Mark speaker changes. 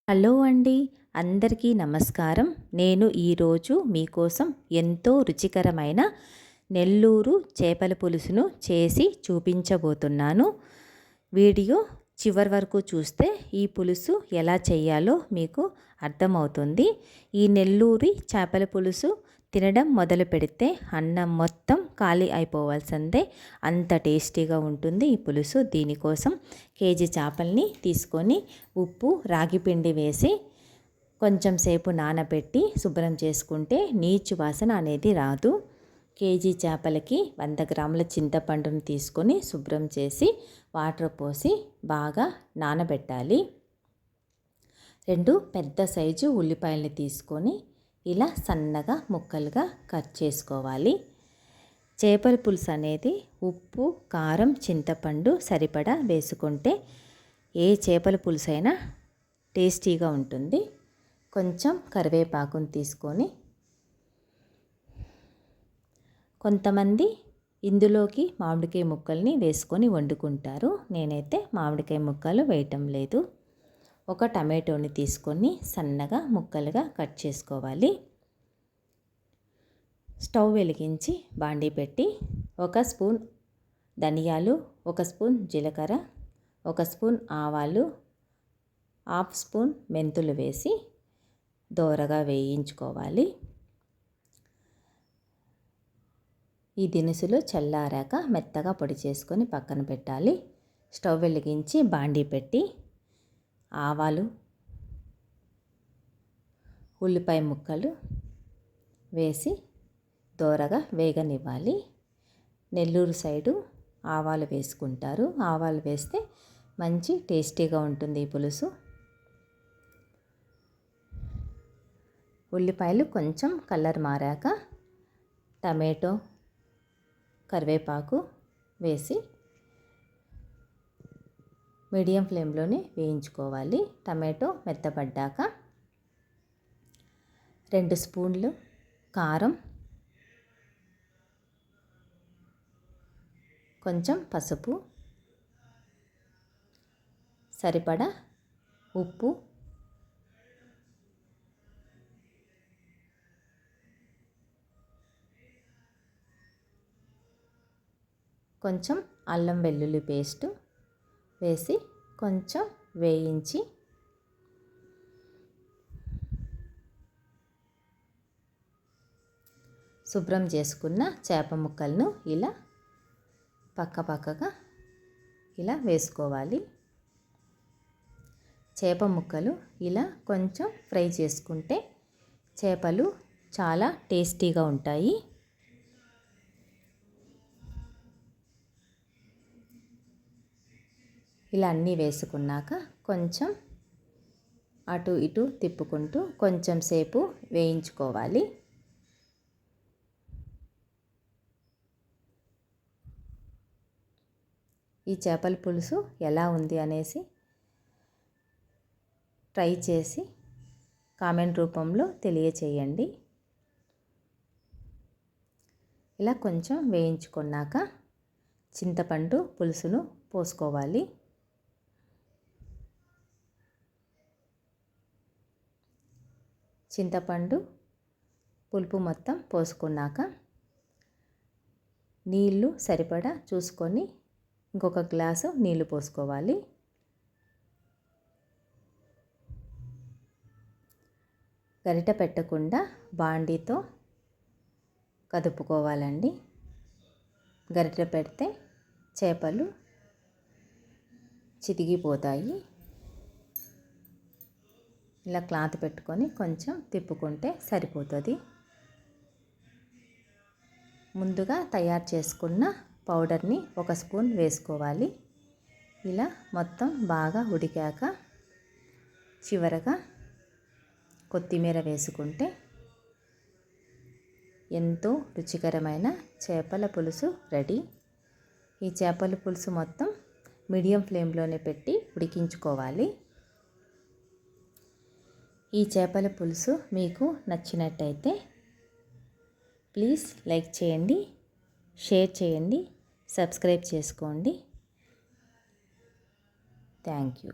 Speaker 1: Hello అండి, అందరికీ నమస్కారం. నేను ఈరోజు మీకోసం ఎంతో రుచికరమైన నెల్లూరు చేపల పులుసును చేసి చూపించబోతున్నాను. వీడియో చివరి వరకు చూస్తే ఈ పులుసు ఎలా చేయాలో మీకు అర్థమవుతుంది. ఈ నెల్లూరి చేపల పులుసు తినడం మొదలు పెడితే అన్నం మొత్తం ఖాళీ అయిపోవాల్సిందే, అంత టేస్టీగా ఉంటుంది ఈ పులుసు. దీనికోసం కేజీ చేపల్ని తీసుకొని ఉప్పు రాగి పిండి వేసి కొంచెం సేపు నానబెట్టి శుభ్రం చేసుకుంటే నీచు వాసన అనేది రాదు. కేజీ చేపలకి 100 గ్రాముల చింతపండును తీసుకొని శుభ్రం చేసి వాటర్ పోసి బాగా నానబెట్టాలి. 2 పెద్ద సైజు ఉల్లిపాయల్ని తీసుకొని ఇలా సన్నగా ముక్కలుగా కట్ చేసుకోవాలి. చేపల పులుసు అనేది ఉప్పు, కారం, చింతపండు సరిపడా వేసుకుంటే ఏ చేపల పులుసు అయినా టేస్టీగా ఉంటుంది. కొంచెం కరివేపాకును తీసుకొని, కొంతమంది ఇందులోకి మామిడికాయ ముక్కల్ని వేసుకొని వండుకుంటారు. నేనైతే మామిడికాయ ముక్కలు వేయటం లేదు. ఒక టమాటోని తీసుకొని సన్నగా ముక్కలుగా కట్ చేసుకోవాలి. స్టవ్ వెలిగించి బాండీ పెట్టి 1 స్పూన్ ధనియాలు, 1 స్పూన్ జీలకర్ర, 1 స్పూన్ ఆవాలు, 1/2 స్పూన్ మెంతులు వేసి దోరగా వేయించుకోవాలి. ఈ దినుసులు చల్లారాక మెత్తగా పొడి చేసుకొని పక్కన పెట్టాలి. స్టవ్ వెలిగించి బాండీ పెట్టి ఆవాలు, ఉల్లిపాయ ముక్కలు వేసి దోరగా వేగనివ్వాలి. నెల్లూరు సైడు ఆవాలు వేసుకుంటారు. ఆవాలు వేస్తే మంచి టేస్టీగా ఉంటుంది ఈ పులుసు. ఉల్లిపాయలు కొంచెం కలర్ మారాక టమాటో, కరివేపాకు వేసి మీడియం ఫ్లేమ్లోనే వేయించుకోవాలి. టమాటో మెత్తబడ్డాక 2 స్పూన్లు కారం, కొంచెం పసుపు, సరిపడా ఉప్పు, కొంచెం అల్లం వెల్లుల్లి పేస్టు వేసి కొంచెం వేయించి శుభ్రం చేసుకున్న చేప ముక్కలను ఇలా పక్కగా ఇలా వేసుకోవాలి. చేప ముక్కలు ఇలా కొంచెం ఫ్రై చేసుకుంటే చేపలు చాలా టేస్టీగా ఉంటాయి. ఇలా అన్నీ వేసుకున్నాక కొంచెం అటు ఇటు తిప్పుకుంటూ కొంచెం సేపు వేయించుకోవాలి. ఈ చేపల పులుసు ఎలా ఉంది అనేసి ట్రై చేసి కామెంట్ రూపంలో తెలియచేయండి. ఇలా కొంచెం వేయించుకున్నాక చింతపండు పులుసును పోసుకోవాలి. చింతపండు పులుపు మొత్తం పోసుకున్నాక నీళ్ళు సరిపడా చూసుకొని ఇంకొక గ్లాసు నీళ్ళు పోసుకోవాలి. గరిట పెట్టకుండా బాండీతో కదుపుకోవాలండి. గరిట పెడితే చేపలు చితికిపోతాయి. ఇలా క్లాత్ పెట్టుకొని కొంచెం తిప్పుకుంటే సరిపోతుంది. ముందుగా తయారు చేసుకున్న పౌడర్ని 1 స్పూన్ వేసుకోవాలి. ఇలా మొత్తం బాగా ఉడికాక చివరగా కొత్తిమీర వేసుకుంటే ఎంతో రుచికరమైన చేపల పులుసు రెడీ. ఈ చేపల పులుసు మొత్తం మీడియం ఫ్లేమ్లోనే పెట్టి ఉడికించుకోవాలి. ఈ చేపల పులుసు మీకు నచ్చినట్టయితే ప్లీజ్ లైక్ చేయండి, షేర్ చేయండి, సబ్స్క్రైబ్ చేసుకోండి. Thank you.